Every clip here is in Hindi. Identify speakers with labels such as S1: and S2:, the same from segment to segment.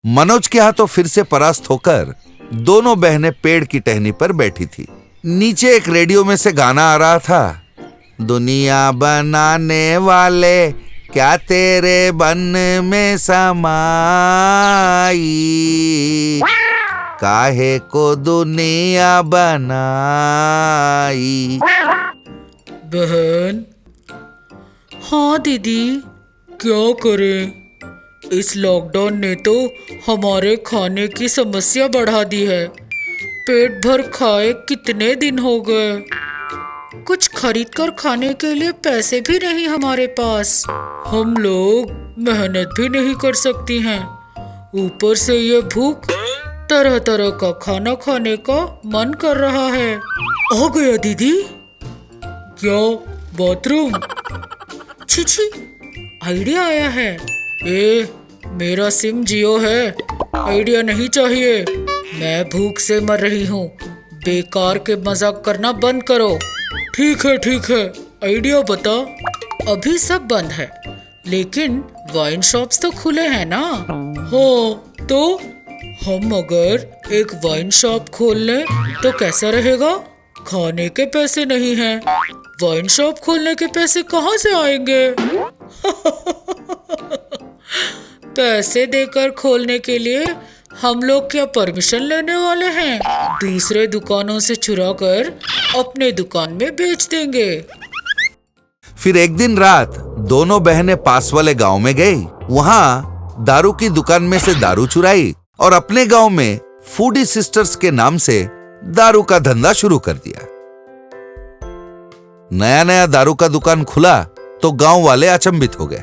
S1: मनोज के हाथों फिर से परास्त होकर दोनों बहनें पेड़ की टहनी पर बैठी थी। नीचे एक रेडियो में से गाना आ रहा था, दुनिया बनाने वाले क्या तेरे बन में समाई, काहे को दुनिया बनाई।
S2: बहन, हाँ दीदी, क्या करें, इस लॉकडाउन ने तो हमारे खाने की समस्या बढ़ा दी है। पेट भर खाए कितने दिन हो गए, कुछ खरीद कर खाने के लिए पैसे भी नहीं हमारे पास। हम लोग मेहनत भी नहीं कर सकती हैं, ऊपर से ये भूख, तरह तरह का खाना खाने का मन कर रहा है। आ गया दीदी। क्या बाथरूम? छी, आइडिया आया है। मेरा सिम जियो है, आइडिया नहीं चाहिए। मैं भूख से मर रही हूँ, बेकार के मजाक करना बंद करो। ठीक है, आइडिया बता। अभी सब बंद है, लेकिन वाइन शॉप्स तो खुले हैं ना। हाँ, तो हम अगर एक वाइन शॉप खोल लें तो कैसा रहेगा? खाने के पैसे नहीं हैं, वाइन शॉप खोलने के पैसे कहाँ से आएंगे? पैसे देकर खोलने के लिए हम लोग क्या परमिशन लेने वाले हैं? दूसरे दुकानों से चुरा कर अपने दुकान में बेच देंगे।
S1: फिर एक दिन रात दोनों बहनें पास वाले गांव में गई। वहां दारू की दुकान में से दारू चुराई और अपने गांव में फूडी सिस्टर्स के नाम से दारू का धंधा शुरू कर दिया। नया दारू का दुकान खुला तो गांव वाले अचंभित हो गए।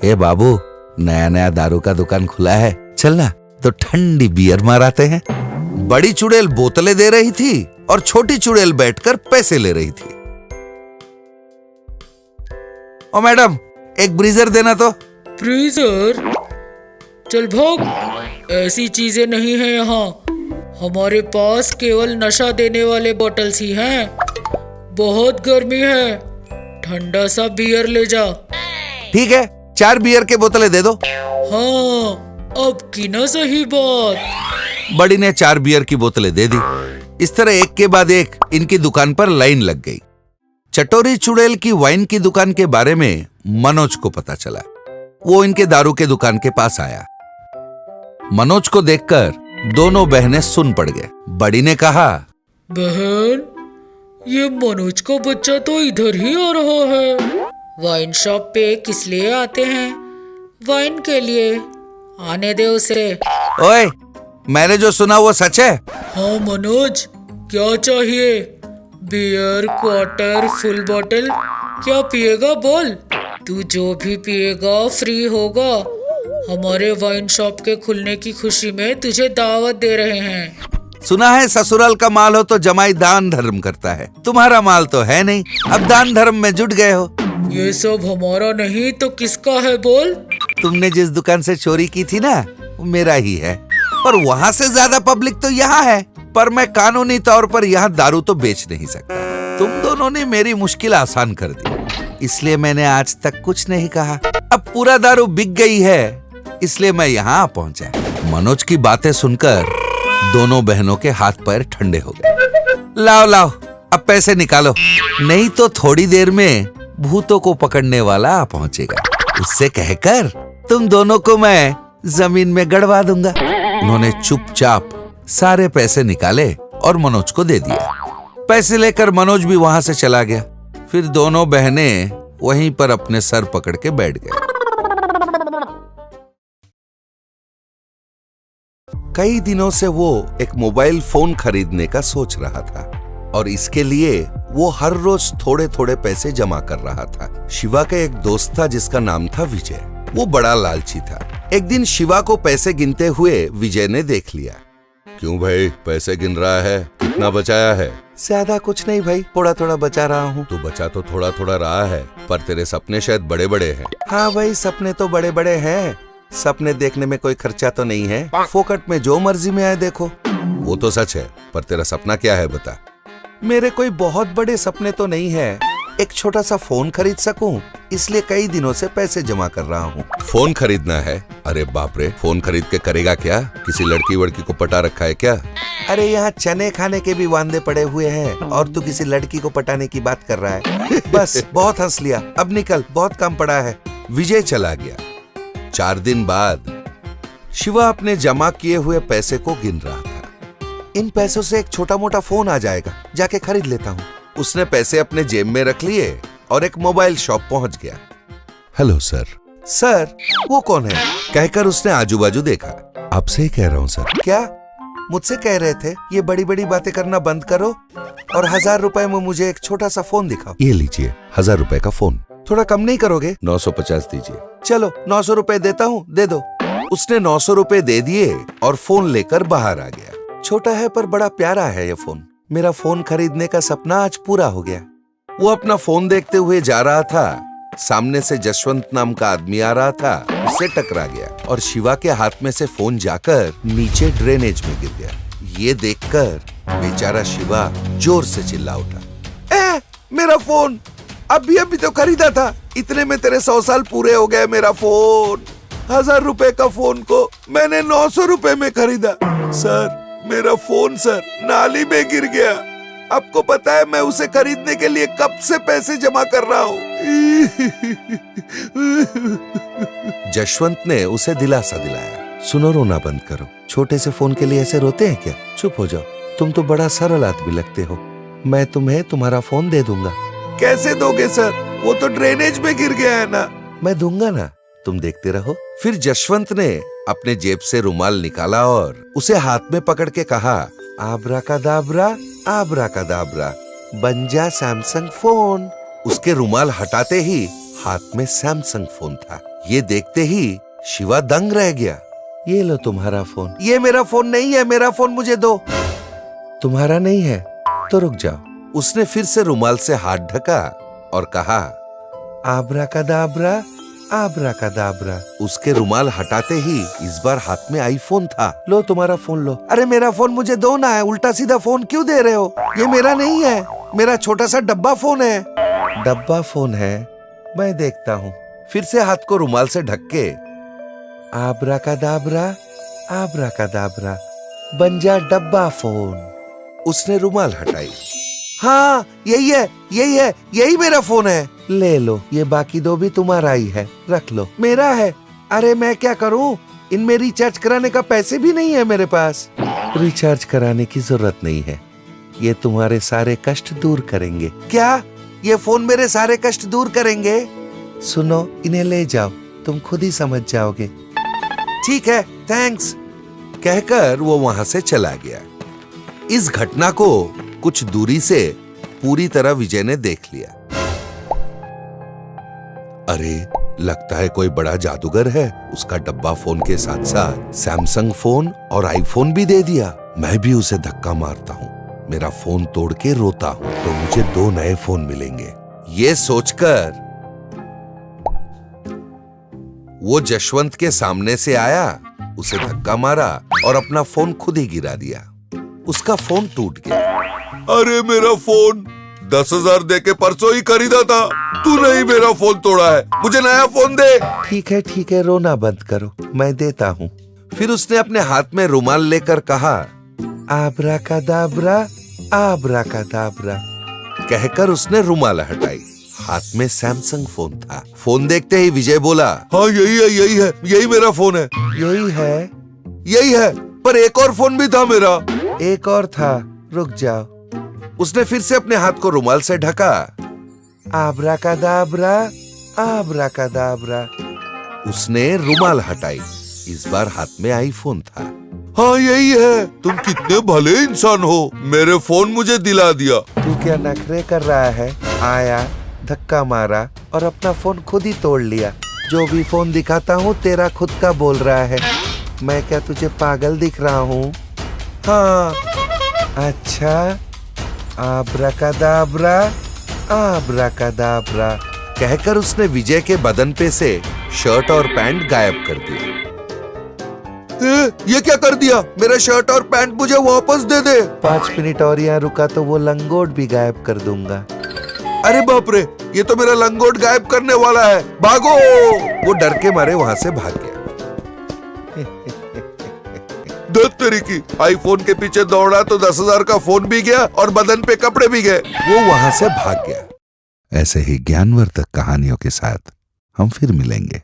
S1: ए बाबू, नया दारू का दुकान खुला है, चलना तो ठंडी बियर माराते हैं। बड़ी चुड़ैल बोतलें दे रही थी और छोटी चुड़ैल बैठकर पैसे ले रही थी। ओ मैडम, एक ब्रीजर देना तो।
S2: ब्रीजर? चल भाग, ऐसी चीजें नहीं है यहाँ। हमारे पास केवल नशा देने वाले बॉटल्स ही हैं। बहुत गर्मी है, ठंडा सा बियर ले जा।
S1: ठीक है, 4 बियर के बोतलें दे दो।
S2: हाँ, अब की ना सही बात।
S1: बड़ी ने 4 बियर की बोतलें दे दी। इस तरह एक के बाद एक इनकी दुकान पर लाइन लग गई। चटोरी चुड़ैल की वाइन की दुकान के बारे में मनोज को पता चला। वो इनके दारू के दुकान के पास आया। मनोज को देखकर दोनों बहनें सुन पड़ गए। बड़ी ने कहा,
S2: बहन, ये मनोज का बच्चा तो इधर ही आ रहा है। वाइन शॉप पे किस लिए आते हैं? वाइन के लिए। आने दे उसे।
S1: ओए, मैंने जो सुना वो सच है?
S2: हाँ मनोज, क्या चाहिए? बियर, क्वार्टर, फुल बॉटल, क्या पिएगा बोल। तू जो भी पिएगा फ्री होगा। हमारे वाइन शॉप के खुलने की खुशी में तुझे दावत दे रहे हैं।
S1: सुना है ससुराल का माल हो तो जमाई दान धर्म करता है। तुम्हारा माल तो है नहीं, अब दान धर्म में जुट गए हो।
S2: ये सब हमारा नहीं तो किसका है बोल?
S1: तुमने जिस दुकान से चोरी की थी ना, वो मेरा ही है। पर वहाँ से ज्यादा पब्लिक तो यहाँ है। पर मैं कानूनी तौर पर यहाँ दारू तो बेच नहीं सकता। तुम दोनों ने मेरी मुश्किल आसान कर दी, इसलिए मैंने आज तक कुछ नहीं कहा। अब पूरा दारू बिक गई है, इसलिए मैं यहाँ पहुँचा। मनोज की बातें सुनकर दोनों बहनों के हाथ पैर ठंडे हो गए। लाओ, अब पैसे निकालो, नहीं तो थोड़ी देर में भूतों को पकड़ने वाला आ पहुंचेगा। उससे कहकर तुम दोनों को मैं जमीन में गड़वा दूंगा। उन्होंने चुपचाप सारे पैसे निकाले और मनोज को दे दिया। पैसे लेकर मनोज भी वहां से चला गया। फिर दोनों बहनें वहीं पर अपने सर पकड़ के बैठ गए। कई दिनों से वो एक मोबाइल फोन खरीदने का सोच रहा था और इसके लिए वो हर रोज थोड़े थोड़े पैसे जमा कर रहा था। शिवा का एक दोस्त था जिसका नाम था विजय। वो बड़ा लालची था। एक दिन शिवा को पैसे गिनते हुए विजय ने देख लिया। क्यों भाई, पैसे गिन रहा है? कितना बचाया है? ज्यादा कुछ नहीं भाई, थोड़ा थोड़ा बचा रहा हूँ। तो बचा तो थोड़ा थोड़ा रहा है, पर तेरे सपने शायद बड़े बड़े हैं। हाँ भाई, सपने तो बड़े बड़े हैं। सपने देखने में कोई खर्चा तो नहीं है, फोकट में जो मर्जी में आए देखो। वो तो सच है, पर तेरा सपना क्या है बता। मेरे कोई बहुत बड़े सपने तो नहीं है, एक छोटा सा फोन खरीद सकूं, इसलिए कई दिनों से पैसे जमा कर रहा हूँ। फोन खरीदना है? अरे बाप रे, फोन खरीद के करेगा क्या? किसी लड़की वड़की को पटा रखा है क्या? अरे यहाँ चने खाने के भी वांदे पड़े हुए हैं और तू किसी लड़की को पटाने की बात कर रहा है। बस बहुत हंस लिया, अब निकल, बहुत काम पड़ा है। विजय चला गया। 4 दिन बाद शिवा अपने जमा किए हुए पैसे को गिन रहा था। इन पैसों से एक छोटा मोटा फोन आ जाएगा, जाके खरीद लेता हूँ। उसने पैसे अपने जेब में रख लिए और एक मोबाइल शॉप पहुंच गया। Hello sir. सर, वो कौन है? कहकर उसने आजू बाजू देखा। आपसे ही कह रहा हूँ सर। क्या? मुझसे कह रहे थे ये बड़ी बड़ी बातें करना बंद करो और 1000 रुपए में मुझे एक छोटा सा फोन दिखाओ। ये लीजिए 1000 रुपए का फोन। थोड़ा कम नहीं करोगे? 950 दीजिए। चलो 900 रुपए देता हूँ, दे दो। उसने 900 रुपए दे दिए और फोन लेकर बाहर आ गया। छोटा है पर बड़ा प्यारा है ये फोन। मेरा फोन खरीदने का सपना आज पूरा हो गया। वो अपना फोन देखते हुए जा रहा था। सामने से जशवंत नाम का आदमी आ रहा था, उससे टकरा गया और शिवा के हाथ में से फोन जाकर नीचे ड्रेनेज में गिर गया। ये देखकर बेचारा शिवा जोर से चिल्ला उठा, मेरा फोन अभी तो खरीदा था, इतने में तेरे 100 साल पूरे हो गए। मेरा फोन 1000 रुपए का फोन को मैंने 900 रुपए में खरीदा। सर, मेरा फोन सर नाली में गिर गया। आपको पता है मैं उसे खरीदने के लिए कब से पैसे जमा कर रहा हूँ। जशवंत ने उसे दिलासा दिलाया। सुनो, रोना बंद करो। छोटे से फोन के लिए ऐसे रोते हैं क्या? चुप हो जाओ, तुम तो बड़ा सरल आदमी लगते हो। मैं तुम्हें तुम्हारा फोन दे दूंगा। कैसे दोगे सर? वो तो ड्रेनेज में गिर गया है ना। मैं दूंगा ना, तुम देखते रहो। फिर जशवंत ने अपने जेब से रुमाल निकाला और उसे हाथ में पकड़ के कहा, आब्राकादाब्रा, आब्राकादाब्रा, बन जा सैमसंग फोन। उसके रुमाल हटाते ही हाथ में सैमसंग फोन था। ये देखते ही शिवा दंग रह गया। ये लो तुम्हारा फोन। ये मेरा फोन नहीं है, मेरा फोन मुझे दो। तुम्हारा नहीं है तो रुक जाओ। उसने फिर से रुमाल से हाथ ढका और कहा, आब्राकादाब्रा, आब्राकादाब्रा। उसके रुमाल हटाते ही इस बार हाथ में आईफोन था। लो तुम्हारा फोन लो। अरे मेरा फोन मुझे दो ना, है उल्टा सीधा फोन क्यों दे रहे हो? ये मेरा नहीं है, मेरा छोटा सा डब्बा फोन है। डब्बा फोन है, मैं देखता हूँ। फिर से हाथ को रुमाल से ढक के, आब्राकादाब्रा, आब्राकादाब्रा, बन जा डब्बा फोन। उसने रुमाल हटाई। हाँ, यही है, यही है, यही मेरा फोन है। ले लो, ये बाकी दो भी तुम्हारा ही है, रख लो। मेरा है? अरे मैं क्या करूं, इनमें रिचार्ज कराने का पैसे भी नहीं है मेरे पास। रिचार्ज कराने की जरूरत नहीं है, ये तुम्हारे सारे कष्ट दूर करेंगे। क्या? ये फोन मेरे सारे कष्ट दूर करेंगे? सुनो, इन्हें ले जाओ, तुम खुद ही समझ जाओगे। ठीक है, थैंक्स, कहकर वो वहां से चला गया। इस घटना को कुछ दूरी से पूरी तरह विजय ने देख लिया। अरे, लगता है कोई बड़ा जादूगर है। उसका डब्बा फोन के साथ साथ सैमसंग फोन और आईफोन भी दे दिया। मैं भी उसे धक्का मारता हूँ, मेरा फोन तोड़ के रोता हूँ तो मुझे 2 नए फोन मिलेंगे। ये सोचकर वो जशवंत के सामने से आया, उसे धक्का मारा और अपना फोन खुद ही गिरा दिया। उसका फोन टूट गया। अरे मेरा फोन 10,000 दे के परसों ही खरीदा था, तूने ही मेरा फोन तोड़ा है, मुझे नया फोन दे। ठीक है, रोना बंद करो, मैं देता हूँ। फिर उसने अपने हाथ में रुमाल लेकर कहा, आब्राकादाब्रा, आब्राकादाब्रा, कहकर उसने रुमाल हटाई। हाथ में सैमसंग फोन था। फोन देखते ही विजय बोला, हाँ यही मेरा फोन है। यही है, पर एक और फोन भी था मेरा। एक और था, रुक जाओ। उसने फिर से अपने हाथ को रुमाल से ढका। आब्राकादाब्रा, आब्राकादाब्रा। उसने रुमाल हटाई। इस बार हाथ में आईफोन था। हाँ यही है, तुम कितने भले इंसान हो, मेरे फोन मुझे दिला दिया। तू क्या नखरे कर रहा है? आया, धक्का मारा और अपना फोन खुद ही तोड़ लिया। जो भी फोन दिखाता हूँ तेरा खुद का बोल रहा है। मैं क्या तुझे पागल दिख रहा हूँ? हाँ, अच्छा, आब्राकादाब्रा, आब्राकादाब्रा, कहकर उसने विजय के बदन पे से शर्ट और पैंट गायब कर दिया। ये क्या कर दिया? मेरा शर्ट और पैंट मुझे वापस दे दे। 5 मिनट और यहाँ रुका तो वो लंगोट भी गायब कर दूंगा। अरे बाप रे, ये तो मेरा लंगोट गायब करने वाला है, भागो। वो डर के मारे वहां से भाग गया। दस तेरी की, आईफोन के पीछे दौड़ा तो 10,000 का फोन भी गया और बदन पे कपड़े भी गए। वो वहां से भाग गया। ऐसे ही ज्ञानवर्धक कहानियों के साथ हम फिर मिलेंगे।